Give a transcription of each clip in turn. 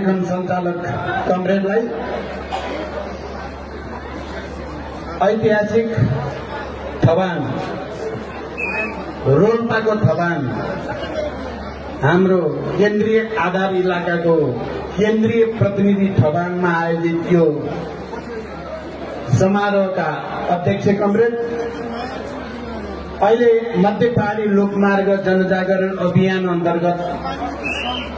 कार्यक्रम सञ्चालक कमरेडलाई, ऐतिहासिक थबाङ रोल्पाको थबाङ हाम्रो केन्द्रीय आधार इलाकाको केन्द्रीय प्रतिनिधि थबाङमा आयोजित यो समारोहका अध्यक्ष कमरेड, अहिले मध्य पहाडी लोकमार्ग जनजागरण अभियान अन्तर्गत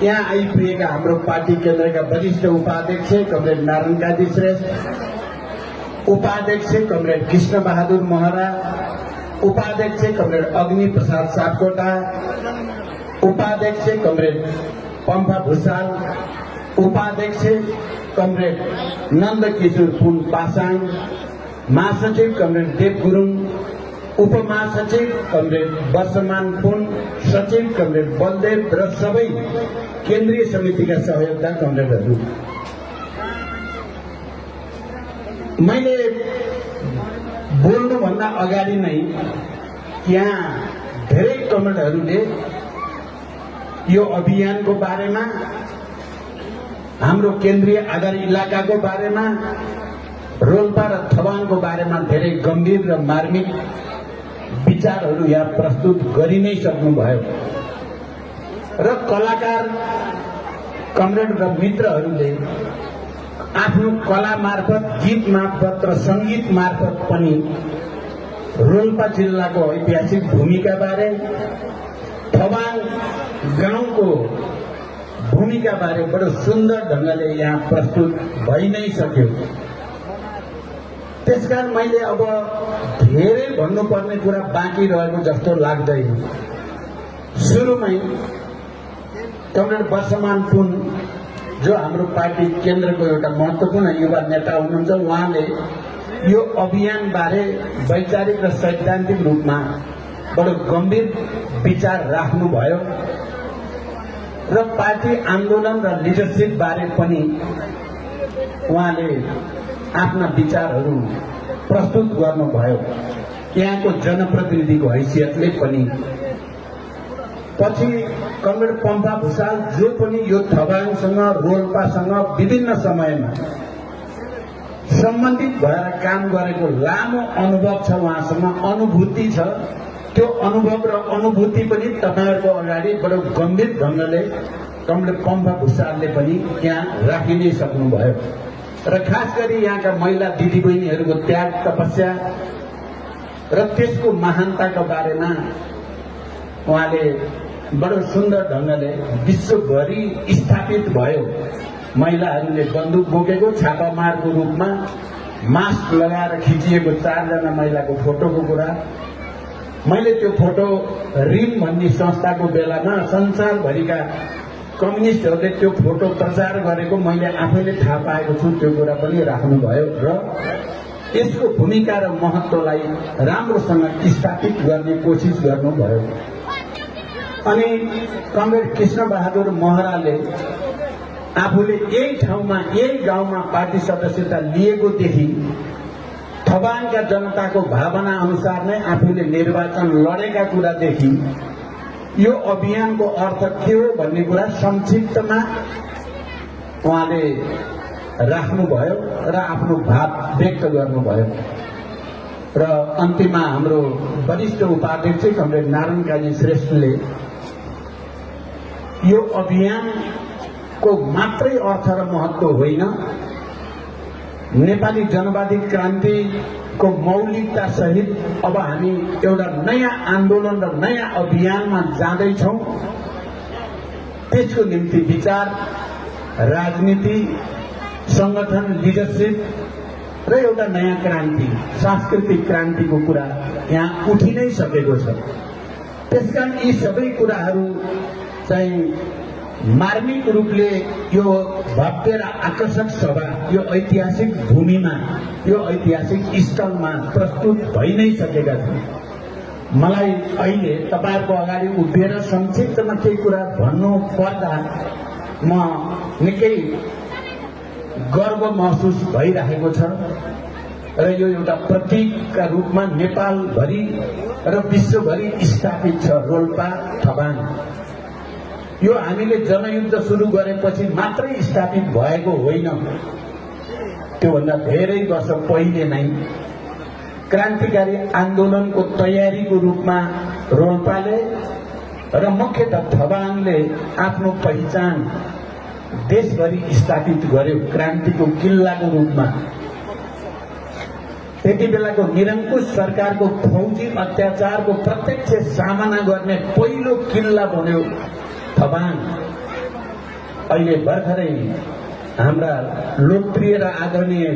यहाँ आइपुगेका हाम्रो पार्टी केन्द्रका वरिष्ठ उपाध्यक्ष कमरेड नारायण काजी श्रेष्ठ, उपाध्यक्ष कमरेड कृष्ण बहादुर महरा, उपाध्यक्ष कमरेड अग्नि प्रसाद सापकोटा, उपाध्यक्ष कमरेड पम्फा भूषाल, उपाध्यक्ष कमरेड नन्दकिशोर पुन पासाङ, महासचिव कमरेड देव गुरुङ, उपमहासचिव कमरेड वर्षमान पुन, सचिव कमरेड बलदेव र सबै केन्द्रीय समितिका सहयोगदाता कमरेडहरू। मैले बोल्नुभन्दा अगाडि नै यहाँ धेरै कमरेडहरूले यो अभियानको बारेमा, हाम्रो केन्द्रीय आधार इलाकाको बारेमा, रोल्पा र थबाङको बारेमा धेरै गम्भीर र मार्मिक विचारहरू यहाँ प्रस्तुत गरि नै सक्नुभयो र कलाकार कमरेड र मित्रहरूले आफ्नो कला मार्फत, गीत मार्फत र संगीत मार्फत पनि रोल्पा जिल्लाको ऐतिहासिक भूमिका बारे, थबाङ गाउँको भूमिका बारे बडो सुन्दर ढंगले यहाँ प्रस्तुत भइ नै सक्यो। त्यसकारण मैले अब धेरै भन्नुपर्ने कुरा बाँकी रहेको जस्तो लाग्दैन। सुरुमै कमरेड वर्षमान पुन, जो हाम्रो पार्टी केन्द्रको एउटा महत्वपूर्ण युवा नेता हुनुहुन्छ, उहाँले यो अभियान बारे वैचारिक र सैद्धान्तिक रूपमा बडो गम्भीर विचार राख्नुभयो र पार्टी आन्दोलन र लिडरसिप बारे पनि उहाँले आफ्ना विचारहरू प्रस्तुत गर्नुभयो यहाँको जनप्रतिनिधिको हैसियतले पनि। पछि कमरेड पम्फा भूषाल, जो पनि यो थबाङसँग, रोल्पासँग विभिन्न समयमा सम्बन्धित भएर काम गरेको लामो अनुभव छ, उहाँसँग अनुभूति छ। त्यो अनुभव र अनुभूति पनि तपाईहरुको अगाडि बडो गम्भीर ढंगले कमरेड पम्फा भूषालले पनि यहाँ राखिनै सक्नुभयो र खास गरी यहाँका महिला दिदीबहिनीहरूको त्याग, तपस्या र त्यसको महानताको बारेमा उहाँले बडो सुन्दर ढंगले विश्वभरि स्थापित भयो। महिलाहरूले बन्दुक बोकेको छापामारको रूपमा मास्क लगाएर खिचिएको 4 जना महिलाको फोटोको कुरा, मैले त्यो फोटो रिम भन्ने संस्थाको बेलामा संसारभरिका कम्युनिस्टहरूले त्यो फोटो प्रचार गरेको मैले आफैले थाहा पाएको छु। त्यो कुरा पनि राख्नुभयो र यसको भूमिका र महत्वलाई राम्रोसँग स्थापित गर्ने कोसिस गर्नुभयो। अनि कमरेड कृष्ण बहादुर महराले आफूले यही ठाउँमा, यही गाउँमा पार्टी सदस्यता लिएकोदेखि थबाङका जनताको भावना अनुसार नै आफूले निर्वाचन लडेका कुरादेखि यो अभियानको अर्थ के हो भन्ने कुरा संक्षिप्तमा उहाँले राख्नुभयो र आफ्नो भाव व्यक्त गर्नुभयो। र अन्तिममा हाम्रो वरिष्ठ उपाध्यक्ष कमरेड नारायण काजी श्रेष्ठले यो अभियानको मात्रै अर्थ र महत्व होइन, नेपाली जनवादी क्रान्तिको मौलिकता सहित अब हामी एउटा नयाँ आन्दोलन र नयाँ अभियानमा जाँदैछौँ। त्यसको निम्ति विचार, राजनीति, संगठन, लिडरसिप र एउटा नयाँ क्रान्ति, सांस्कृतिक क्रान्तिको कुरा यहाँ उठि नै सकेको छ। त्यसकारण यी सबै कुराहरू चाहिँ मार्मिक रूपले यो भव्य र आकर्षक सभा, यो ऐतिहासिक भूमिमा, यो ऐतिहासिक स्थलमा प्रस्तुत भइ नै सकेका छन्। मलाई अहिले तपाईहरुको अगाडि उभिएर संक्षिप्तमा केही कुरा भन्नु पर्दा म निकै गर्व महसुस भइरहेको छ र यो एउटा प्रतीकका रूपमा नेपालभरि र विश्वभरि स्थापित छ रोल्पा थबाङ। यो हामीले जनयुद्ध सुरु गरेपछि मात्रै स्थापित भएको होइन। त्योभन्दा धेरै वर्ष पहिले नै क्रान्तिकारी आन्दोलनको तयारीको रूपमा रोल्पाले र मुख्यतः थबाङले आफ्नो पहिचान देशभरि स्थापित गर्यो क्रान्तिको किल्लाको रूपमा। त्यति बेलाको निरङ्कुश सरकारको फौजी अत्याचारको प्रत्यक्ष सामना गर्ने पहिलो किल्ला बन्यो थबाङ। अहिले भर्खरै हाम्रा लोकप्रिय र आदरणीय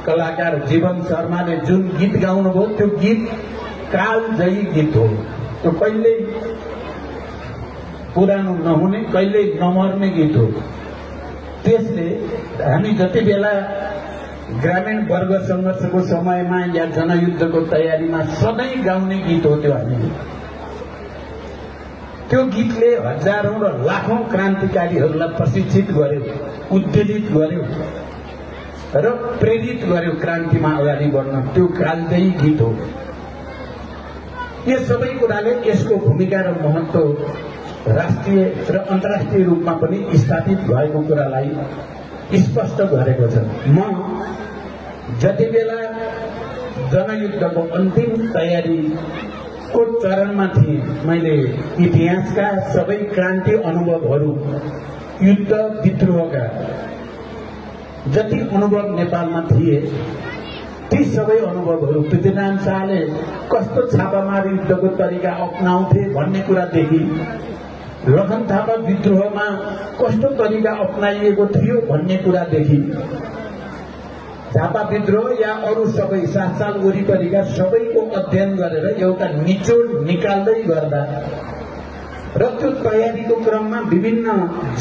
कलाकार जीवन शर्माले जुन गीत गाउनुभयो त्यो गीत कालजयी गीत हो। त्यो कहिल्यै पुरानो नहुने, कहिल्यै नमर्ने गीत हो। त्यसले हामी जति बेला ग्रामीण वर्ग संघर्षको समयमा या जनयुद्धको तयारीमा सधैँ गाउने गीत हो त्यो हामीले। त्यो गीतले हजारौं र लाखौं क्रान्तिकारीहरूलाई प्रशिक्षित गर्यो, उत्तेजित गर्यो र प्रेरित गर्यो क्रान्तिमा अगाडि बढ्न। त्यो कालजयी गीत हो। यो सबै कुराले यसको भूमिका र महत्व राष्ट्रिय र अन्तर्राष्ट्रिय रूपमा पनि स्थापित भएको कुरालाई स्पष्ट गरेको छ। म जति बेला जनयुद्धको अन्तिम तयारीको चरणमा थिएँ, मैले इतिहासका सबै क्रान्ति अनुभवहरू, युद्ध विद्रोहका जति अनुभव नेपालमा थिए ती सबै अनुभवहरू पृथ्वीनारायण शाहले कस्तो छापामार युद्धको तरिका अपनाउँथे भन्ने कुरादेखि लखन थापा विद्रोहमा कस्तो तरिका अपनाइएको थियो भन्ने कुरादेखि झापा विद्रोह या अरू सबै 7 साल वरिपरिका सबैको अध्ययन गरेर एउटा निचोड निकाल्दै गर्दा र त्यो तयारीको क्रममा विभिन्न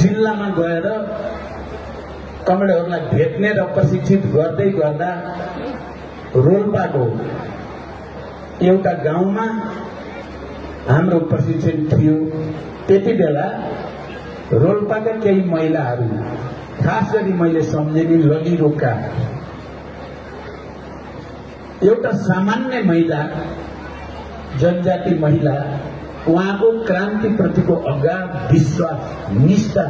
जिल्लामा गएर कमरेडहरूलाई भेट्ने र प्रशिक्षित गर्दै गर्दा रोल्पाको एउटा गाउँमा हाम्रो प्रशिक्षण थियो। त्यति बेला रोल्पाका केही महिलाहरू, खास गरी मैले सम्झेनी ललिरोका एउटा सामान्य महिला, जनजाति महिला, उहाँको क्रान्तिप्रतिको अगाध विश्वास, निष्ठा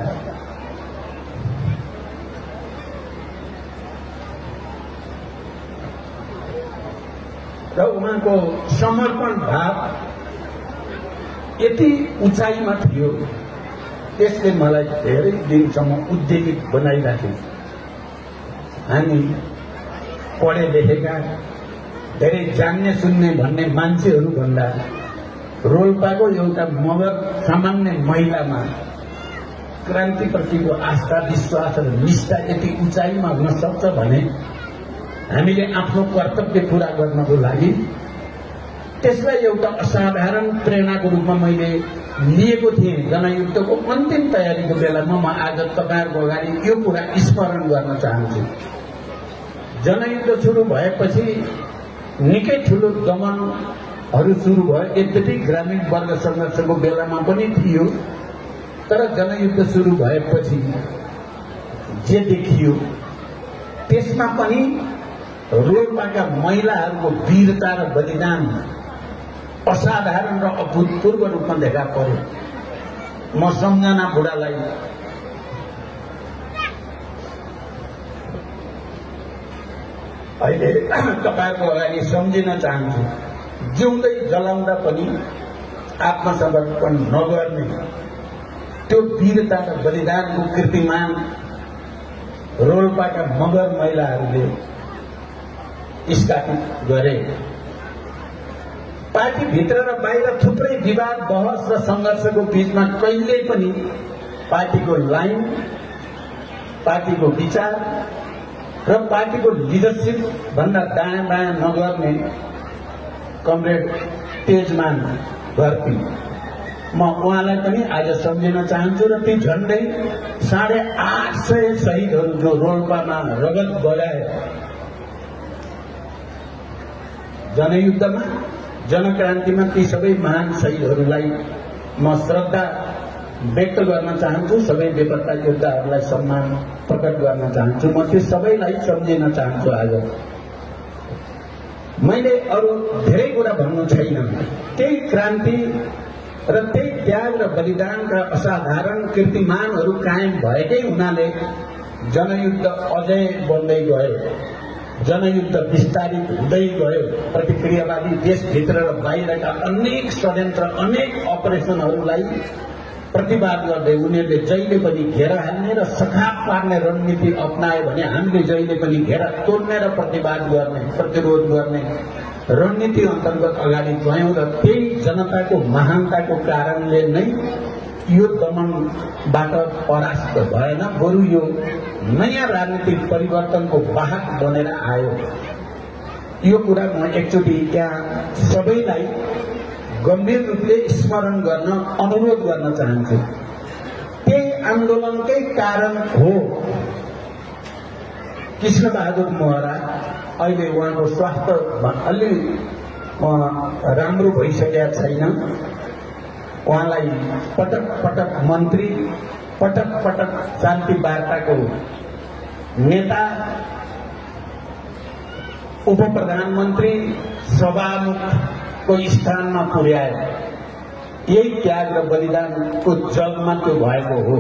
र उहाँको समर्पण भाव यति उचाइमा थियो, त्यसले मलाई धेरै दिनसम्म उत्तेजित बनाइराख्यो। हामी पढे लेखेका, धेरै जान्ने सुन्ने भन्ने मान्छेहरू भन्दा रोल्पाको एउटा मगर सामान्य महिलामा क्रान्तिप्रतिको आस्था, विश्वास र निष्ठा यति उचाइमा हुन सक्छ भने हामीले आफ्नो कर्तव्य पूरा गर्नको लागि त्यसलाई एउटा असाधारण प्रेरणाको रूपमा मैले लिएको थिएँ। जनयुद्धको अन्तिम तयारीको बेलामा म आज तपाईहरुको अगाडि यो कुरा स्मरण गर्न चाहन्छु। जनयुद्ध सुरु भएपछि निकै ठूलो दमनहरू सुरु भयो। यद्यपि ग्रामीण वर्ग संघर्षको बेलामा पनि थियो, तर जनयुद्ध सुरु भएपछि जे देखियो त्यसमा पनि रोल्पाका महिलाहरूको वीरता र बलिदान असाधारण र अभूतपूर्व रूपमा देखा पर्यो। म सम्झना बुढालाई अहिले तपाईहरुको अगाडि सम्झिन चाहन्छु। जिउँदै जलाउँदा पनि आत्मसमर्पण नगर्ने त्यो वीरता र बलिदानको कीर्तिमान रोल्पाका मगर महिलाहरूले स्थापित गरे। पार्टी भित्र र बाहिर थुप्रै विवाद, बहस र संघर्षको बीचमा कहिल्यै पनि पार्टीको लाइन, पार्टीको विचार र पार्टीको लिडरशिप भन्दा दायाँ बायाँ नगर्ने कमरेड तेजमान घरती, म उहाँलाई पनि आज सम्झिन चाहन्छु। र ती झण्डै 850 शहीदहरू जो रोल्पामा रगत बगाए जनयुद्धमा, जनक्रान्तिमा, ती सबै महान शहीदहरूलाई म श्रद्धा व्यक्त गर्न चाहन्छु। सबै बेपत्ता योद्धाहरूलाई सम्मान प्रकट गर्न चाहन्छु। म त्यो सबैलाई सम्झिन चाहन्छु। आज मैले अरू धेरै कुरा भन्नु छैन। त्यही क्रान्ति र त्यही त्याग र बलिदानका असाधारण कीर्तिमानहरू कायम भएकै हुनाले जनयुद्ध अझै बन्दै गयो, जनयुद्ध विस्तारित हुँदै गयो। प्रतिक्रियावादी देशभित्र र बाहिरका अनेक षड्यन्त्र, अनेक अपरेसनहरूलाई प्रतिवाद गर्दै उनीहरूले जहिले पनि घेरा हाल्ने र सखाप पार्ने रणनीति अपनायो भने हामीले जहिले पनि घेरा तोड्ने र प्रतिवाद गर्ने, प्रतिरोध गर्ने रणनीति अन्तर्गत अगाडि गयौं। र त्यही जनताको महानताको कारणले नै यो दमनबाट परास्त भएन, बरु यो नयाँ राजनीतिक परिवर्तनको वाहक बनेर आयो। यो कुरा म एकचोटि यहाँ सबैलाई गम्भीर रूपले स्मरण गर्न अनुरोध गर्न चाहन्छु। त्यही आन्दोलनकै कारण हो कृष्णबहादुर महरा, अहिले उहाँको स्वास्थ्य अलि राम्रो भइसकेका छैन, उहाँलाई पटक पटक मन्त्री, पटक पटक शान्ति वार्ताको नेता, उप प्रधानमन्त्री, सभामुखको स्थानमा पुर्यायो। यही त्याग र बलिदानको जगमा त्यो भएको हो।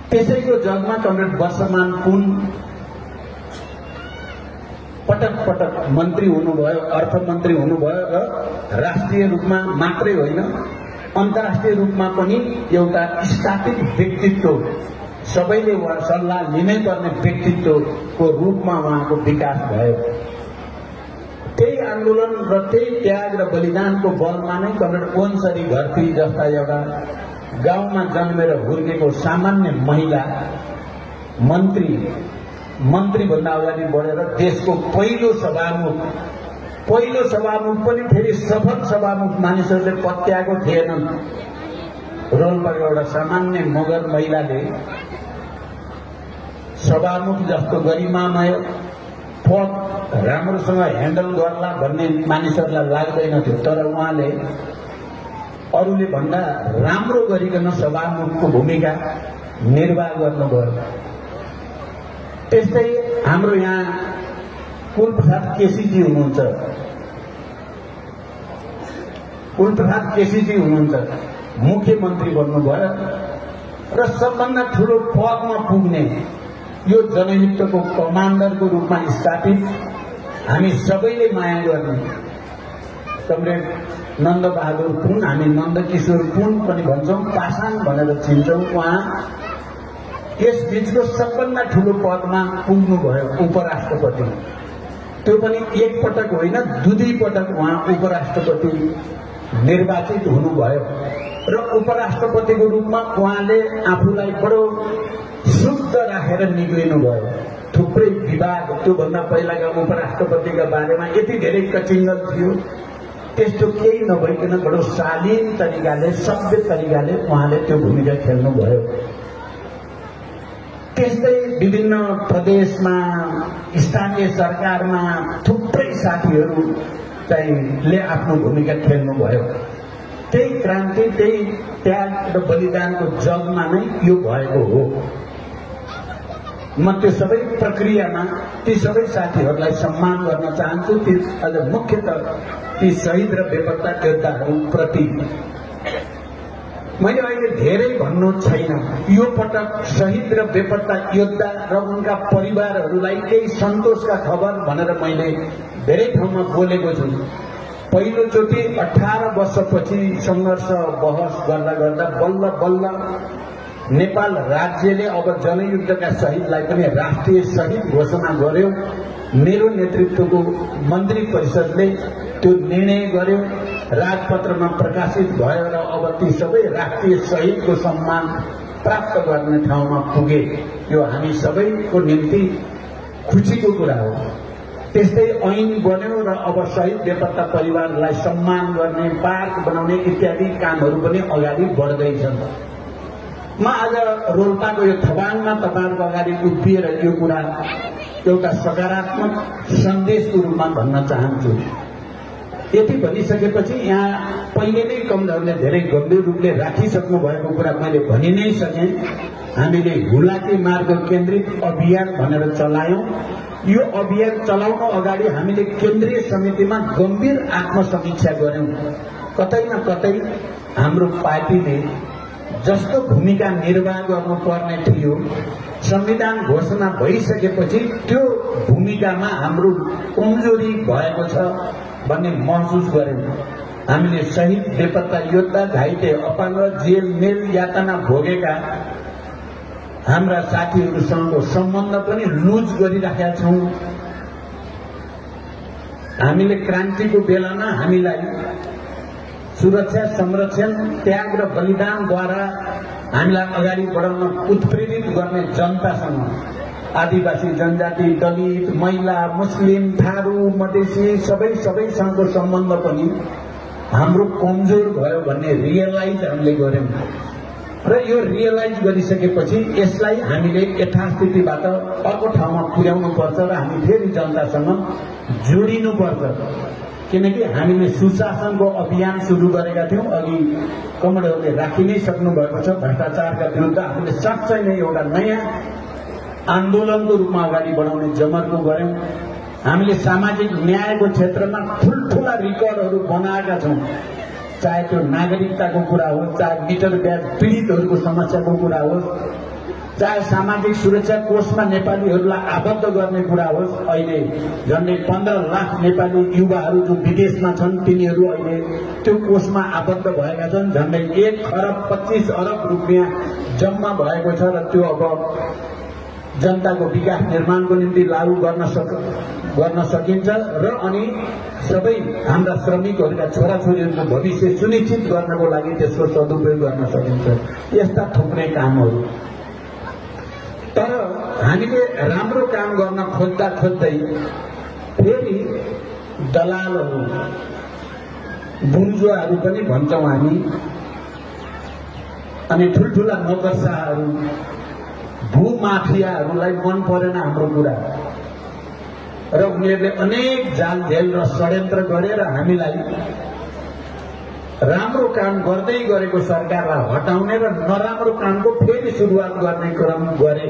त्यसैको जगमा कमरेड वर्षमान पुन पटक पटक मन्त्री हुनुभयो, अर्थमन्त्री हुनुभयो र राष्ट्रिय रूपमा मात्रै होइन अन्तर्राष्ट्रिय रूपमा पनि एउटा स्थापित व्यक्तित्व, सबैले उहाँ सल्लाह लिनै पर्ने व्यक्तित्वको रूपमा उहाँको विकास भयो। त्यही आन्दोलन र त्यही त्याग र बलिदानको बलमा नै कमरेड ओन्सरी घरती जस्ता एउटा गाउँमा जन्मेर हुर्केको सामान्य महिला मन्त्रीभन्दा अगाडि बढेर देशको पहिलो सभामुख पनि फेरि सफल सभामुख मानिसहरूले पत्याएको थिएनन्। रोल्पाको एउटा सामान्य मगर महिलाले सभामुख जस्तो गरिमामय पद राम्रोसँग ह्यान्डल गर्ला भन्ने मानिसहरूलाई लाग्दैन थियो, तर उहाँले अरूले भन्दा राम्रो गरिकन सभामुखको भूमिका निर्वाह गर्नुभयो। त्यस्तै हाम्रो यहाँ कुलप्रसाद केसीजी हुनुहुन्छ, मुख्यमन्त्री बन्नुभयो र सबभन्दा ठूलो पदमा पुग्ने यो जनयुद्धको कमान्डरको रूपमा स्थापित हामी सबैले माया गर्ने कमरेड नन्दबहादुर पुन, हामी नन्दकिशोर पुन पनि भन्छौं, पासाङ भनेर चिन्छौं, उहाँ यस बीचको सबभन्दा ठूलो पदमा पुग्नुभयो, उपराष्ट्रपति। त्यो पनि एक पटक होइन, दुई पटक उहाँ उपराष्ट्रपति निर्वाचित हुनुभयो र उपराष्ट्रपतिको रूपमा उहाँले आफूलाई बडो शुद्ध राखेर निक्लिनुभयो। थुप्रै विवाद त्योभन्दा पहिलाका उपराष्ट्रपतिका बारेमा यति धेरै कचिङ्गल थियो, त्यस्तो केही नभइकन बडो शालीन तरिकाले, सभ्य तरिकाले उहाँले त्यो भूमिका खेल्नुभयो। त्यस्तै विभिन्न प्रदेशमा, स्थानीय सरकारमा थुप्रै साथीहरू चाहिँले आफ्नो भूमिका खेल्नुभयो। त्यही क्रान्ति, त्यही त्याग र बलिदानको जगमा नै यो भएको हो। म त्यो सबै प्रक्रियामा ती सबै साथीहरूलाई सम्मान गर्न चाहन्छु, ती अझ मुख्यतः ती शहीद र बेपत्ता योद्धाहरूप्रति। मैले अहिले धेरै भन्नु छैन, यो पटक शहीद र बेपत्ता योद्धा र उनका परिवारहरूलाई केही सन्तोषका खबर भनेर मैले धेरै ठाउँमा बोलेको छु। पहिलोचोटि 18 वर्षपछि संघर्ष बहस गर्दा गर्दा बल्ल बल्ल नेपाल राज्यले अब जनयुद्धका शहीदलाई पनि राष्ट्रिय शहीद घोषणा गर्यो। मेरो नेतृत्वको मन्त्री परिषदले त्यो निर्णय गर्यो, राजपत्रमा प्रकाशित भयो र अब ती सबै राष्ट्रिय शहीदको सम्मान प्राप्त गर्ने ठाउँमा पुगे। यो हामी सबैको निम्ति खुसीको कुरा हो। त्यस्तै ऐन बन्यो र अब शहीद बेपत्ता परिवारलाई सम्मान गर्ने, पार्क बनाउने इत्यादि कामहरू पनि अगाडि बढ्दैछन्। म आज रोल्पाको यो थबाङमा तपाईहरुको अगाडि उभिएर यो कुरा एउटा सकारात्मक सन्देशको रूपमा भन्न चाहन्छु। यति भनिसकेपछि यहाँ पहिले नै कमलहरूले धेरै गम्भीर रूपले राखिसक्नु भएको कुरा मैले भनि नै सकेँ। हामीले हुलाकी मार्ग केन्द्रित अभियान भनेर चलायौं। यो अभियान चलाउन अगाडि हामीले केन्द्रीय समितिमा गम्भीर आत्मसमीक्षा गर्यौं। कतै न कतै हाम्रो पार्टीले जस्तो भूमिका निर्वाह गर्नुपर्ने थियो संविधान घोषणा भइसकेपछि त्यो भूमिकामा हाम्रो कमजोरी भएको छ भन्ने महसुस गर्यौं। हामीले शहीद बेपत्ता योद्धा घाइते अपाङ्ग जेल मेल यातना भोगेका हाम्रा साथीहरूसँगको सम्बन्ध पनि लुज गरिराखेका छौं। हामीले क्रान्तिको बेलामा हामीलाई सुरक्षा संरक्षण त्याग र बलिदानद्वारा हामीलाई अगाडि बढाउन उत्प्रेरित गर्ने जनतासँग आदिवासी जनजाति दलित महिला मुस्लिम थारू मधेसी सबैसँगको सम्बन्ध पनि हाम्रो कमजोर भयो भन्ने रियलाइज हामीले गर्यौं र यो रियलाइज गरिसकेपछि यसलाई हामीले यथास्थितिबाट अर्को ठाउँमा पुर्याउनु पर्छ र हामी फेरि जनतासँग जोडिनु पर्छ। किनकि हामीले सुशासनको अभियान सुरु गरेका थियौं, अघि कमरेडहरूले राखि नै सक्नु भएको छ। भ्रष्टाचारका विरुद्ध हामीले साँच्चै नै एउटा नयाँ आन्दोलनको रूपमा अगाडि बढाउने जमर्को गर्यौं। हामीले सामाजिक न्यायको क्षेत्रमा ठूल्ठूला रिकर्डहरू बनाएका छौं, चाहे त्यो नागरिकताको कुरा होस्, चाहे मिटर ब्याज पीडितहरूको समस्याको कुरा होस्, चाहे सामाजिक सुरक्षा कोषमा नेपालीहरूलाई आबद्ध गर्ने कुरा होस्। अहिले झन्डै 15 लाख नेपाली युवाहरू जो विदेशमा छन् तिनीहरू अहिले त्यो कोषमा आबद्ध भएका छन्। झन्डै 1 खरब 25 अरब रुपियाँ जम्मा भएको छ र त्यो अब जनताको विकास निर्माणको निम्ति लागू गर्न सकिन्छ र अनि सबै हाम्रा श्रमिकहरूका छोराछोरीहरूको भविष्य सुनिश्चित गर्नको लागि त्यसको सदुपयोग गर्न सकिन्छ। यस्ता थुप्रै कामहरू। तर हामीले राम्रो काम गर्न खोज्दा खोज्दै फेरि दलालहरू बुर्जुवाहरू पनि भन्छौं हामी, अनि ठूल्ठूला नोकरशाहहरू भूमाफियाहरूलाई मन परेन हाम्रो कुरा र उनीहरूले अनेक जालझेल र षड्यन्त्र गरेर हामीलाई राम्रो काम गर्दै गरेको सरकारलाई हटाउने र नराम्रो कामको फेरि सुरुवात गर्ने क्रम गरे।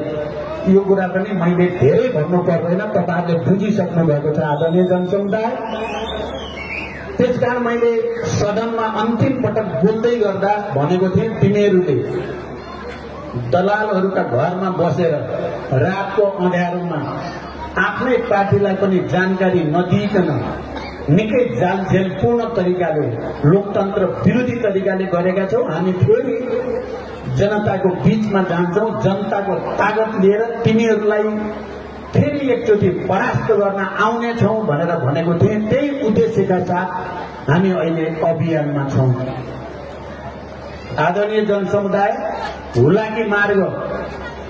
यो कुरा पनि मैले धेरै भन्नु पर्दैन, तपाईहरुले बुझिसक्नु भएको छ आदरणीय जनसमुदाय। त्यसकारण मैले सदनमा अन्तिम पटक बोल्दै गर्दा भनेको थिएँ, तिनीहरूले दलालहरूका घरमा बसेर रातको अँध्यारोमा आफ्नै पार्टीलाई पनि जानकारी नदिइकन निकै जालझेलपूर्ण तरिकाले लोकतन्त्र विरोधी तरिकाले गरेका छौं। हामी फेरि जनताको बीचमा जान्छौं, जनताको तागत लिएर तिनीहरूलाई फेरि एकचोटि परास्त गर्न आउने छौं भनेर भनेको थिएँ। त्यही उद्देश्यका साथ हामी अहिले अभियानमा छौं। आदरणीय जनसमुदाय, हुलाकी मार्ग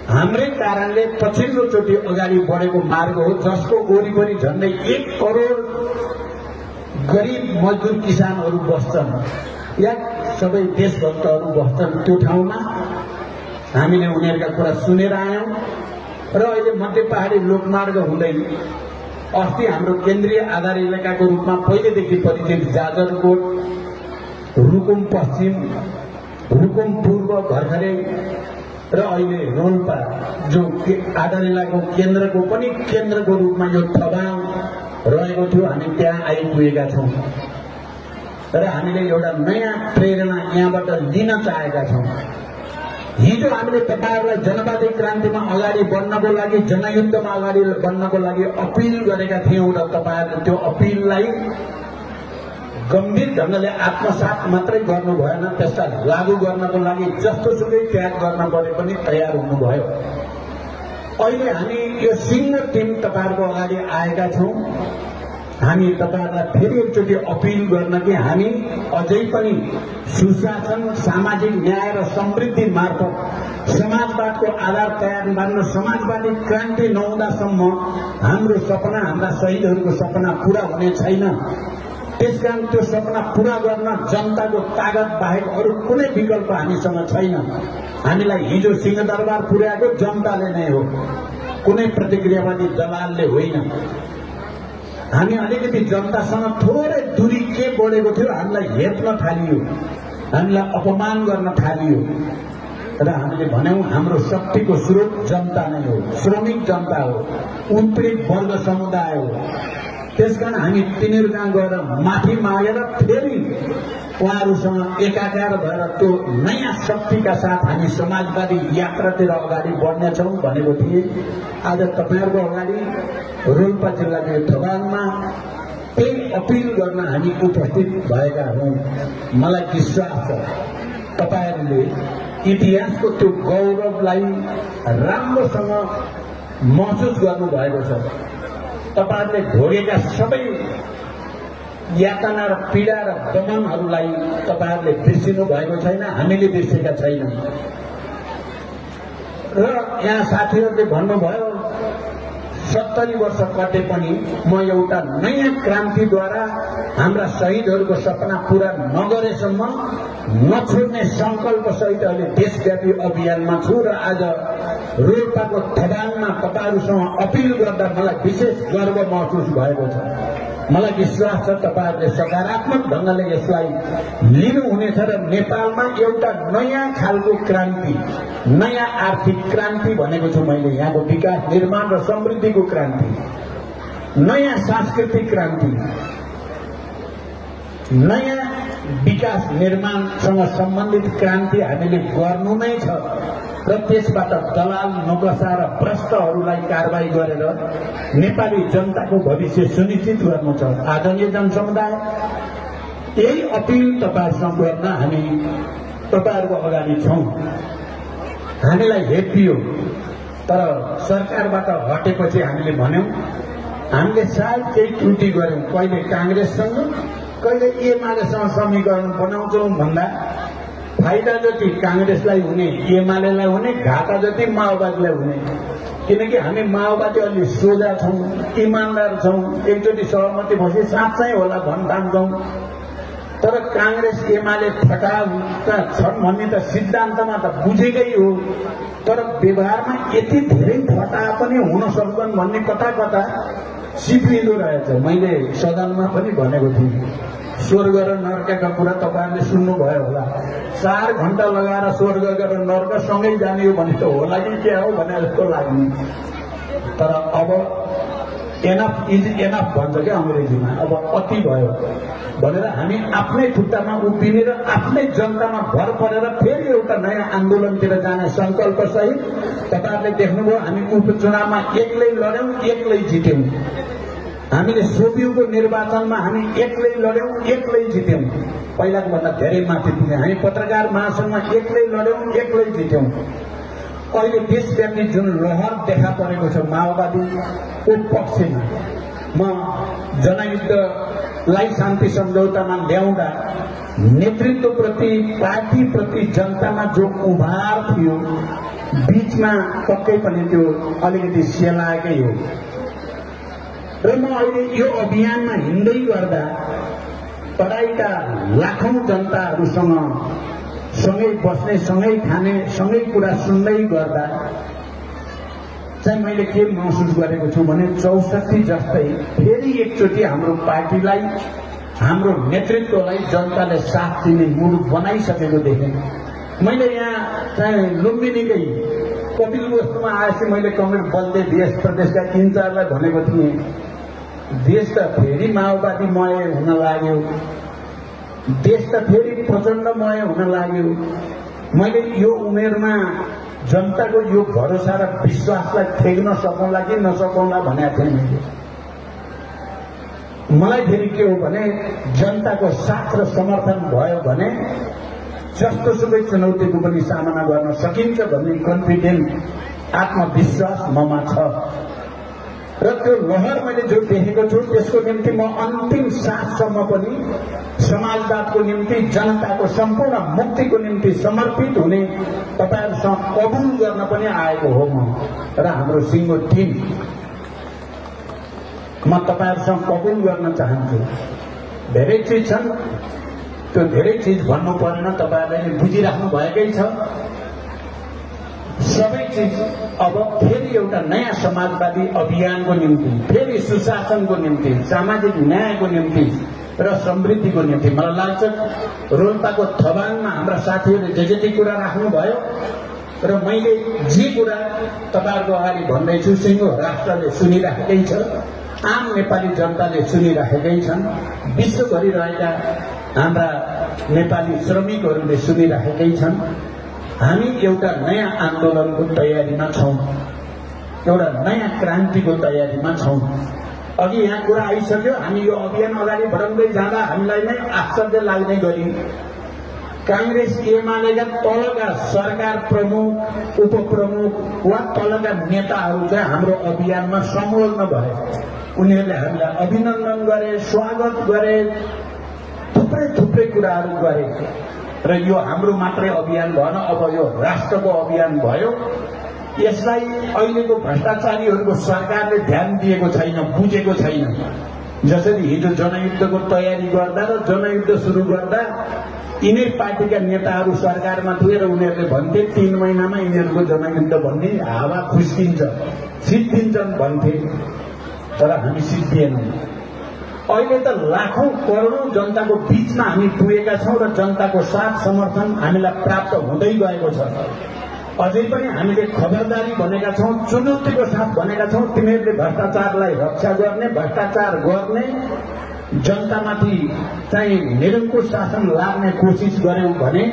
हाम्रै कारणले पछिल्लो चोटि अगाडि बढेको मार्ग हो, जसको वरिपरि झन्डै 1 करोड गरीब मजदुर किसानहरू बस्छन् या सबै देशभक्तहरू बस्छन्। त्यो ठाउँमा हामीले उनीहरूका कुरा सुनेर आयौं र अहिले मध्य पहाडी लोकमार्ग हुँदै अस्ति हाम्रो केन्द्रीय आधार इलाकाको रूपमा पहिलेदेखि परिचित जाजरकोट, रुकुम पश्चिम, रुकुम पूर्व, घरखरे र अहिले रोल्पा जो आधार इलाकाको केन्द्रको पनि केन्द्रको रूपमा यो ठबाङ रहेको थियो, हामी त्यहाँ आइपुगेका छौं र हामीले एउटा नयाँ प्रेरणा यहाँबाट लिन चाहेका छौं। हिजो हामीले तपाईहरुलाई जनवादी क्रान्तिमा अगाडि बढ्नको लागि, जनयुद्धमा अगाडि बढ्नको लागि अपिल गरेका थियौं र तपाईहरुले त्यो अपिललाई गम्भीर ढंगले आत्मसात मात्रै गर्नु भएन, त्यसलाई लागू गर्नको लागि जस्तोसुकै त्याग गर्न परे पनि तयार हुनुभयो। अहिले हामी यो सिङ्गो टिम तपाईहरुको अगाडि आएका छौं। हामी तपाईहरुलाई फेरि एकचोटि अपिल गर्न कि हामी अझै पनि सुशासन, सामाजिक न्याय र समृद्धि मार्फत समाजवादको आधार तयार पार्न, समाजवादी क्रान्ति नहुँदासम्म हाम्रो सपना, हाम्रा शहीदहरूको सपना पूरा हुने छैन। त्यसकारण त्यो सपना पूरा गर्न जनताको तागत बाहेक अरू कुनै विकल्प हामीसँग छैन। हामीलाई हिजो सिंहदरबार पुर्याएको जनताले नै हो, कुनै प्रतिक्रियावादी दलालले होइन। हामी अलिकति जनतासँग थोरै दूरी के बढेको थियो, हामीलाई हेप्न थालियो, हामीलाई अपमान गर्न थालियो र हामीले भन्यौं हाम्रो शक्तिको स्रोत जनता नै हो, श्रमिक जनता हो, उत्पीडित वर्ग समुदाय हो। त्यसकारण हामी तिनीहरू कहाँ गएर माफी मागेर फेरि उहाँहरूसँग एकाकार भएर त्यो नयाँ शक्तिका साथ हामी समाजवादी यात्रातिर अगाडि बढ्नेछौँ भनेको थिएँ। आज तपाईहरुको अगाडि रोल्पा जिल्लाको ठगानमा त्यही अपिल गर्न हामी उपस्थित भएका हौं। मलाई विश्वास छ तपाईहरुले इतिहासको त्यो गौरवलाई राम्रोसँग महसुस गर्नुभएको छ। तपाईहरुले भोगेका सबै यातना र पीडा र दमनहरूलाई तपाईहरुले बिर्सिनु भएको छैन, हामीले बिर्सेका छैनौं। र यहाँ साथीहरूले भन्नुभयो 70 वर्ष कटे पनि म एउटा नयाँ क्रान्तिद्वारा हाम्रा शहीदहरूको सपना पूरा नगरेसम्म नछोड्ने संकल्प सहित अहिले देशव्यापी अभियानमा छु र आज रोल्पाको ठगानमा तपाईहरुसँग अपिल गर्दा मलाई विशेष गर्व महसुस भएको छ। मलाई विश्वास छ तपाईहरुले सकारात्मक ढंगले यसलाई लिनुहुनेछ र नेपालमा एउटा नयाँ खालको क्रान्ति, नयाँ आर्थिक क्रान्ति भनेको छु मैले, यहाँको विकास निर्माण र समृद्धिको क्रान्ति, नयाँ सांस्कृतिक क्रान्ति, नयाँ विकास निर्माणसँग सम्बन्धित क्रान्ति हामीले गर्नु नै छ र त्यसबाट दलाल नोकसा र भ्रष्टहरूलाई कारबाही गरेर नेपाली जनताको भविष्य सुनिश्चित गर्नु छ। आदरणीय जनसमुदाय, यही अपिल तपाईहरुसँग गर्न हामी तपाईहरुको अगाडि छौं। हामीलाई हेपियो, तर सरकारबाट हटेपछि हामीले भन्यौं हामीले सायद केही त्रुटि गर्यौं, कहिले कांग्रेससँग कहिले एमालेसँग समीकरण बनाउँछौं भन्दा फाइदा जति कांग्रेसलाई हुने, एमालेलाई हुने, घाटा जति माओवादीलाई हुने। किनकि हामी माओवादी अलि सोझा छौं, इमानदार छौं, एकचोटि सहमति भएपछि साँच्चै होला भन्ठान्छौं। तर कांग्रेस एमाले फटाहा छन् भन्ने त सिद्धान्तमा त बुझेकै हो, तर व्यवहारमा यति धेरै फटाहा पनि हुन सक्छन् भन्ने कता कता सिद्धिँदो रहेछ। मैले सदनमा पनि भनेको थिएँ, स्वर्ग र नरकका कुरा तपाईहरुले सुन्नुभयो होला। 4 घण्टा लगाएर स्वर्ग र नरक सँगै जाने हो भने त होला कि क्या हो भने जस्तो लाग्ने। तर अब एनफ इज एनफ भन्छ क्या अंग्रेजीमा, अब अति भयो भनेर हामी आफ्नै खुट्टामा उभिने र आफ्नै जनतामा भर परेर फेरि एउटा नयाँ आन्दोलनतिर जाने संकल्प सहित तपाईहरुले देख्नुभयो हामी उपचुनावमा एक्लै लड्यौं, एक्लै जित्यौं। हामीले सोभियुको निर्वाचनमा हामी एक्लै लड्यौं, एक्लै जित्यौं। पहिलाको भन्दा धेरै माथि पुग्यौं। हामी पत्रकार महासंघमा एक्लै लड्यौं, एक्लै जित्यौं। अहिले देशव्यापी जुन लहर देखा परेको छ माओवादीको पक्षमा, म जनयुद्धलाई शान्ति सम्झौतामा ल्याउँदा नेतृत्वप्रति, पार्टीप्रति जनतामा जो उभार थियो बीचमा पक्कै पनि त्यो अलिकति सेलाएकै हो। र म अहिले यो अभियानमा हिँड्दै गर्दा तराईका लाखौं जनताहरूसँग सँगै बस्ने, सँगै खाने, सँगै कुरा सुन्दै गर्दा चाहिँ मैले के महसुस गरेको छु भने 64 जस्तै फेरि एकचोटि हाम्रो पार्टीलाई, हाम्रो नेतृत्वलाई जनताले साथ दिने मुलुक बनाइसकेको देखेँ। मैले यहाँ चाहिँ लुम्बिनीकै कपिल वस्तुमा आएपछि मैले कमेन्ट बल्दै देश प्रदेशका इन्चार्जलाई भनेको थिएँ, देश त फेरि माओवादीमय हुन लाग्यो, देश त फेरि प्रचण्डमय हुन लाग्यो। मैले यो उमेरमा जनताको यो भरोसा र विश्वासलाई थेग्न सकौँला कि नसकौँला भनेको थिएँ मैले। मलाई फेरि के हो भने जनताको साथ र समर्थन भयो भने जस्तो सुकै चुनौतीको पनि सामना गर्न सकिन्छ भन्ने कन्फिडेन्ट, आत्मविश्वास ममा छ। र त्यो लहर मैले जो देखेको छु त्यसको निम्ति म अन्तिम साससम्म पनि समाजवादको निम्ति, जनताको सम्पूर्ण मुक्तिको निम्ति समर्पित हुने तपाईहरुसँग कबुल गर्न पनि आएको हो म र हाम्रो सिङ्गो टिम। म तपाईहरुसँग कबुल गर्न चाहन्छु। धेरै चिज छन्, त्यो धेरै चिज भन्नु पर्दैन, तपाईहरुले बुझिराख्नु भएकै छ। सबै चिज अब फेरि एउटा नयाँ समाजवादी अभियानको निम्ति, फेरि सुशासनको निम्ति, सामाजिक न्यायको निम्ति र समृद्धिको निम्ति। मलाई लाग्छ रोल्पाको थबाङमा हाम्रा साथीहरूले जे कुरा राख्नुभयो र मैले जे कुरा तपाईहरुको अगाडि भन्दैछु सिङ्गो राष्ट्रले सुनिराखेकै छ। आम नेपाली जनताले सुनिराखेकै छन्, विश्वभरि रहेका हाम्रा नेपाली श्रमिकहरूले सुनिराखेकै छन्। हामी एउटा नयाँ आन्दोलनको तयारीमा छौं, एउटा नयाँ क्रान्तिको तयारीमा छौं। अघि यहाँ कुरा आइसक्यो, हामी यो अभियान अगाडि बढाउँदै जाँदा हामीलाई नै आश्चर्य लाग्ने गरी कांग्रेस एमालेका तलका सरकार प्रमुख, उपप्रमुख वा तलका नेताहरू चाहिँ हाम्रो अभियानमा संलग्न भए। उनीहरूले हामीलाई अभिनन्दन गरे, स्वागत गरे, थुप्रै कुराहरू गरे र यो हाम्रो मात्रै अभियान भएन, अब यो राष्ट्रको अभियान भयो। यसलाई अहिलेको भ्रष्टाचारीहरूको सरकारले ध्यान दिएको छैन, बुझेको छैन। जसरी हिजो जनयुद्धको तयारी गर्दा र जनयुद्ध सुरु गर्दा यिनै पार्टीका नेताहरू सरकारमा थिए र उनीहरूले भन्थे 3 महिनामा यिनीहरूको जनयुद्ध भन्ने हावा खुस्किन्छ, सिद्धिन्छन् भन्थे, तर हामी सिद्धिएनौं। अहिले त लाखौं करोडौं जनताको बीचमा हामी पुगेका छौं र जनताको साथ समर्थन हामीलाई प्राप्त हुँदै गएको छ। अझै पनि हामीले खबरदारी भनेका छौं, चुनौतीको साथ भनेका छौं, तिमीहरूले भ्रष्टाचारलाई रक्षा गर्ने, भ्रष्टाचार गर्ने, जनतामाथि चाहिँ निरङ्कुश शासन लाग्ने कोसिस गर्यौं भने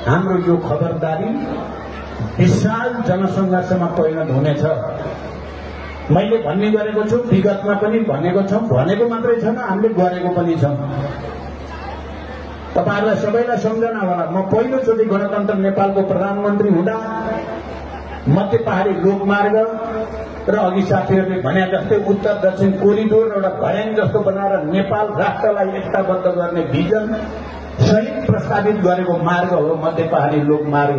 हाम्रो यो खबरदारी विशाल जनसङ्घर्षमा परिणत हुनेछ। मैले भन्ने गरेको छु, विगतमा पनि भनेको छौं, भनेको मात्रै छैन, हामीले गरेको पनि छौं। तपाईहरुलाई सबैलाई सम्झना होला, म पहिलोचोटि गणतन्त्र नेपालको प्रधानमन्त्री हुँदा मध्य पहाडी लोकमार्ग र अघि साथीहरूले भने जस्तै उत्तर दक्षिण कोरिडोर एउटा घर्याङ जस्तो बनाएर नेपाल राष्ट्रलाई एकताबद्ध गर्ने भिजन सहित प्रस्तावित गरेको मार्ग हो मध्य पहाडी लोकमार्ग।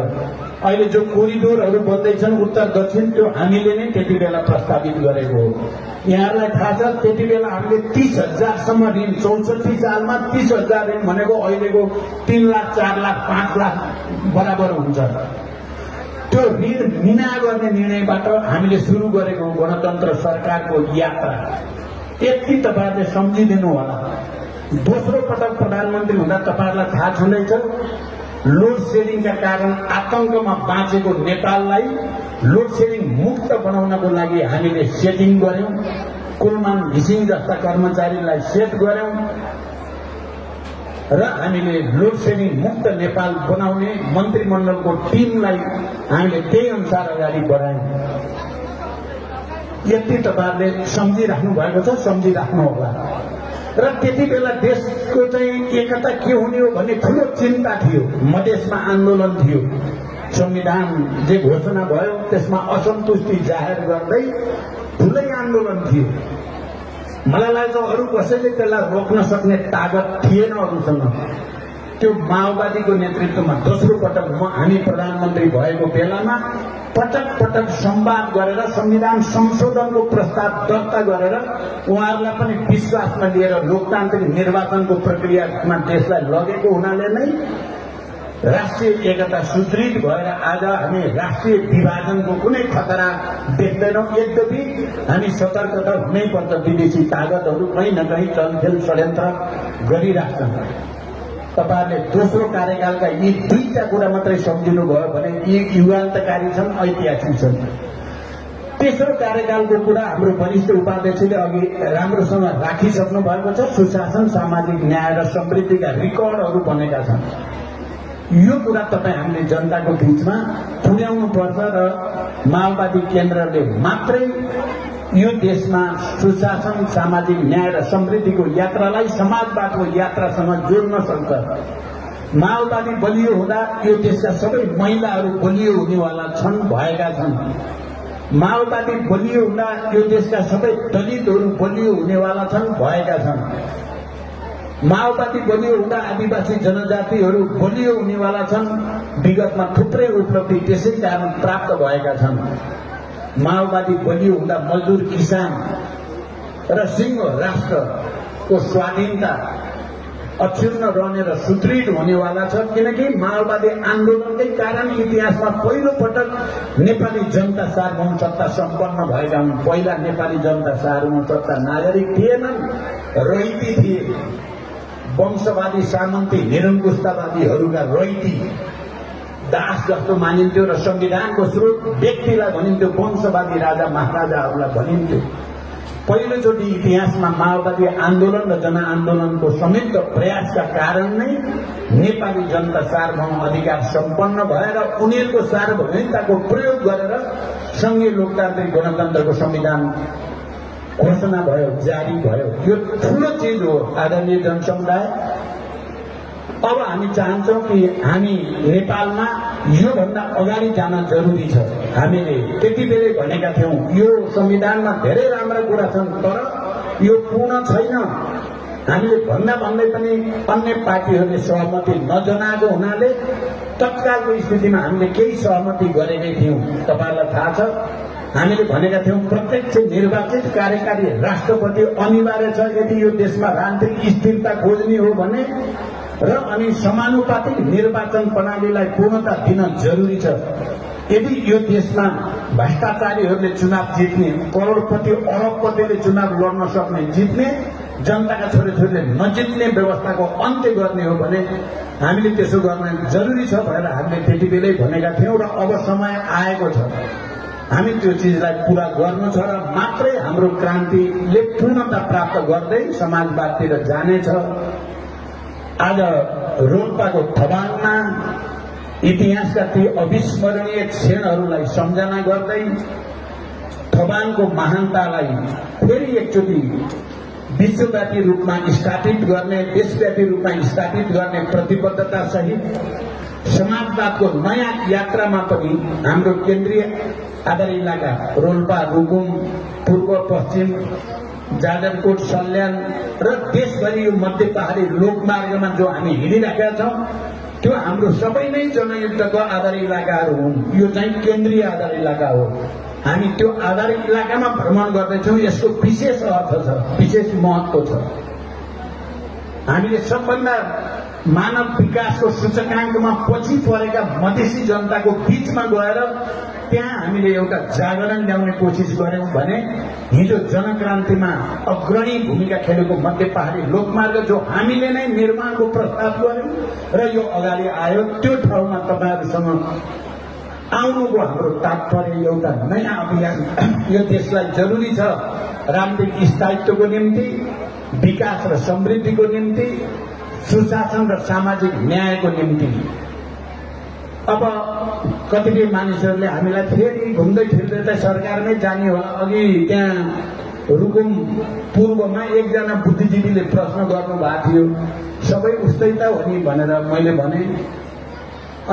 अहिले जो कोरिडोरहरू बन्दैछन् उत्तर दक्षिण, त्यो हामीले नै त्यति बेला प्रस्तावित गरेको हो। यहाँहरूलाई थाहा छ, त्यति बेला हामीले 30,000 सम्म ऋण, 64 सालमा 30,000 ऋण भनेको अहिलेको 3 लाख, 4 लाख, 5 लाख बराबर हुन्छ। त्यो ऋण मिना गर्ने निर्णयबाट हामीले सुरु गरेको गणतन्त्र सरकारको यात्रा यति तपाईहरुले सम्झिदिनु होला। दोस्रो पटक प्रधानमन्त्री हुँदा तपाईहरुलाई थाहा छँदैछ, लोड सेडिङका कारण आतंकमा बाँचेको नेपाललाई लोड सेडिङ मुक्त बनाउनको लागि हामीले सेटिङ गर्यौं, कुलमान घिसिङ जस्ता कर्मचारीलाई सेट गर्यौं र हामीले लोड सेडिङ मुक्त नेपाल बनाउने मन्त्रीमण्डलको टिमलाई हामीले त्यही अनुसार अगाडि बढायौं। यति तपाईहरुले सम्झिराख्नु भएको छ, सम्झिराख्नु होला। र त्यति बेला देशको चाहिँ एकता के हुने हो भन्ने ठूलो चिन्ता थियो, मधेसमा आन्दोलन थियो, संविधान जे घोषणा भयो त्यसमा असन्तुष्टि जाहेर गर्दै ठूलै आन्दोलन थियो। मलाई लाग्छ अरू कसैले त्यसलाई रोक्न सक्ने ताकत थिएन अरूसँग। त्यो माओवादीको नेतृत्वमा दोस्रो पटक हामी प्रधानमन्त्री भएको बेलामा पटक पटक संवाद गरेर संविधान संशोधनको प्रस्ताव दर्ता गरेर उहाँहरूलाई पनि विश्वासमा लिएर लोकतान्त्रिक निर्वाचनको प्रक्रियामा देशलाई लगेको हुनाले नै राष्ट्रिय एकता सुदृढ भएर आज हामी राष्ट्रिय विभाजनको कुनै खतरा देख्दैनौं। यद्यपि हामी सतर्कता हुनैपर्छ, विदेशी ताकतहरू कहीँ न कहीँ चलखेल षड्यन्त्र गरिराख्छन्। तपाईहरुले दोस्रो कार्यकालका यी 2टा कुरा मात्रै सम्झिनु भयो भने यी युगान्तकारी छन्, ऐतिहासिक छन्। तेस्रो कार्यकालको कुरा हाम्रो वरिष्ठ उपाध्यक्षले अघि राम्रोसँग राखिसक्नु भएको छ। सुशासन, सामाजिक न्याय र समृद्धिका रिकर्डहरू बनेका छन्। यो कुरा तपाईँ हामीले जनताको बीचमा पुर्याउनु पर्छ र माओवादी केन्द्रले मात्रै यो देशमा सुशासन, सामाजिक न्याय र समृद्धिको यात्रालाई समाजवादको यात्रासँग जोड्न सक्छ। माओवादी बलियो हुँदा यो देशका सबै महिलाहरू बलियो हुनेवाला छन्, भएका छन्। माओवादी बलियो हुँदा यो देशका सबै दलितहरू बलियो हुनेवाला छन्, भएका छन्। माओवादी बलियो हुँदा आदिवासी जनजातिहरू बलियो हुनेवाला छन्। विगतमा थुप्रै उपलब्धि त्यसै कारण प्राप्त भएका छन्। माओवादी बलियो हुँदा मजदुर, किसान र सिंह राष्ट्रको स्वाधीनता अक्षुण्ण रहने र सुदृढ हुनेवाला छ। किनकि माओवादी आन्दोलनकै कारण इतिहासमा पहिलो पटक नेपाली जनता सार्वभौम सत्ता सम्पन्न भएका हुन्। पहिला नेपाली जनता सार्वभौम सत्ता नागरिक थिएनन्, रैती थिए। वंशवादी, सामन्ती, निरङ्कुशतावादीहरूका रैती, दास जस्तो मानिन्थ्यो र संविधानको स्रोत व्यक्तिलाई भनिन्थ्यो, वंशवादी राजा महाराजाहरूलाई भनिन्थ्यो। पहिलोचोटि इतिहासमा माओवादी आन्दोलन र जनआन्दोलनको संयुक्त प्रयासका कारण नै नेपाली जनता सार्वभौम अधिकार सम्पन्न भएर उनीहरूको सार्वभौमिकताको प्रयोग गरेर संघीय लोकतान्त्रिक गणतन्त्रको संविधान घोषणा भयो, जारी भयो। यो ठूलो चिज हो आदरणीय जनसमुदाय। अब हामी चाहन्छौं कि हामी नेपालमा योभन्दा अगाडि जान जरुरी छ। हामीले त्यति बेलै भनेका थियौं यो संविधानमा धेरै राम्रा कुरा छन्, तर यो पूर्ण छैन। हामीले भन्दा भन्दै पनि अन्य पार्टीहरूले सहमति नजनाएको हुनाले तत्कालको स्थितिमा हामीले केही सहमति गरेकै थियौं। तपाईलाई थाहा छ, हामीले भनेका थियौं प्रत्यक्ष निर्वाचित कार्यकारी राष्ट्रपति अनिवार्य छ यदि यो देशमा राजनीतिक स्थिरता खोज्ने हो भने, र अनि समानुपातिक निर्वाचन प्रणालीलाई पूर्णता दिन जरुरी छ। यदि यो देशमा भ्रष्टाचारीहरूले चुनाव जित्ने, करोडपति अरबपतिले चुनाव लड्न सक्ने, जित्ने, जनताका छोराछोरीले नजित्ने व्यवस्थाको अन्त्य गर्ने हो भने हामीले त्यसो गर्न जरुरी छ भनेर हामीले त्यति बेलै भनेका थियौं र अब समय आएको छ। हामी त्यो चिजलाई पूरा गर्नु छ र मात्रै हाम्रो क्रान्तिले पूर्णता प्राप्त गर्दै समाजवादतिर जानेछ। आज रोल्पाको थबाङमा इतिहासका ती अविस्मरणीय क्षणहरूलाई सम्झना गर्दै थबाङको महानतालाई फेरि एकचोटि विश्वव्यापी रूपमा स्थापित गर्ने, देशव्यापी रूपमा स्थापित गर्ने प्रतिबद्धता सहित समाजवादको नयाँ यात्रामा पनि हाम्रो केन्द्रीय आधार इलाका रोल्पा, रुकुम, पूर्व पश्चिम, जाजरकोट, सल्यान र देशभरि यो मध्य पहाडी लोकमार्गमा जो हामी हिँडिरहेका छौं त्यो हाम्रो सबै नै जनयुद्धको आधार इलाकाहरू हुन्। यो चाहिँ केन्द्रीय आधार इलाका हो। हामी त्यो आधार इलाकामा भ्रमण गर्दैछौं। यसको विशेष अर्थ छ, विशेष महत्व छ। हामीले सबभन्दा मानव विकासको सूचकाङ्कमा पछि परेका मधेसी जनताको बीचमा गएर त्यहाँ हामीले एउटा जागरण ल्याउने कोसिस गर्यौं भने हिजो जनक्रान्तिमा अग्रणी भूमिका खेलेको मध्य पहाडी लोकमार्ग जो हामीले नै निर्माणको प्रस्ताव गर्यौं र यो अगाडि आयो, त्यो ठाउँमा तपाईहरुसँग आउनुको हाम्रो तात्पर्य एउटा नयाँ अभियान। यो देशलाई जरुरी छ राजनीतिक स्थायित्वको निम्ति, विकास र समृद्धिको निम्ति, सुशासन र सामाजिक न्यायको निम्ति। अब कतिपय मानिसहरूले हामीलाई फेरि घुम्दै फिर्दै त सरकारमै जाने होला। अघि त्यहाँ रुकुम पूर्वमा एकजना बुद्धिजीवीले प्रश्न गर्नु भएको थियो, सबै उस्तै त हो नि भनेर मैले भने।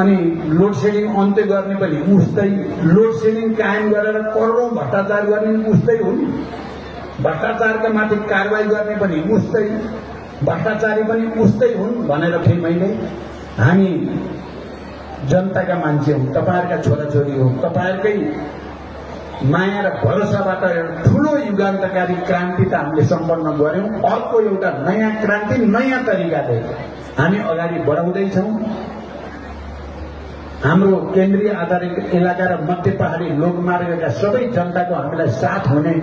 अनि लोड सेडिङ अन्त्य गर्ने पनि उस्तै, लोड सेडिङ कायम गरेर करोडौं भ्रष्टाचार गर्ने उस्तै हुन्, भ्रष्टाचारका माथि कारबाही गर्ने पनि उस्तै, भ्रष्टाचारी पनि उस्तै हुन् भनेर फेरि मैले हामी जनताका मान्छे हौ, तपाईहरुका छोराछोरी हो, तपाईहरुकै माया र भरोसाबाट एउटा ठूलो युगान्तकारी क्रान्ति त हामीले सम्पन्न गर्यौं। अर्को एउटा नयाँ क्रान्ति नयाँ तरिकाले हामी अगाडि बढाउँदैछौं। हाम्रो केन्द्रीय आधारित इलाका र मध्य पहाडी लोकमार्गका सबै जनताको हामीलाई साथ हुने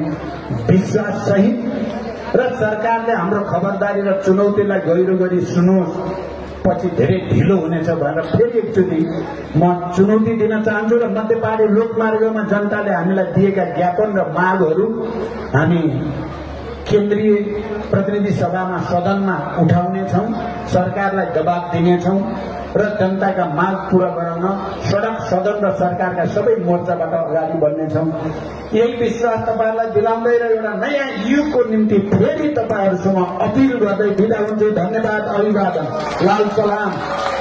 विश्वास सहित र सरकारले हाम्रो खबरदारी र चुनौतीलाई गहिरो गरी सुनोस्, पछि धेरै ढिलो हुनेछ भनेर फेरि एकचोटि म चुनौती दिन चाहन्छु र मध्य पहाडी लोकमार्गमा जनताले हामीलाई दिएका ज्ञापन र मागहरू हामी केन्द्रीय प्रतिनिधि सभामा, सदनमा उठाउनेछौं, सरकारलाई दबाब दिनेछौं र जनताका माग पूरा गराउन सडक, सदन र सरकारका सबै मोर्चाबाट अगाडि बढ्नेछौं। यही विश्वास तपाईहरुलाई दिलाउँदै र एउटा नयाँ युगको निम्ति फेरि तपाईहरुसँग अपिल गर्दै बिदा हुन्छु। धन्यवाद, अभिवादन, लाल सलाम।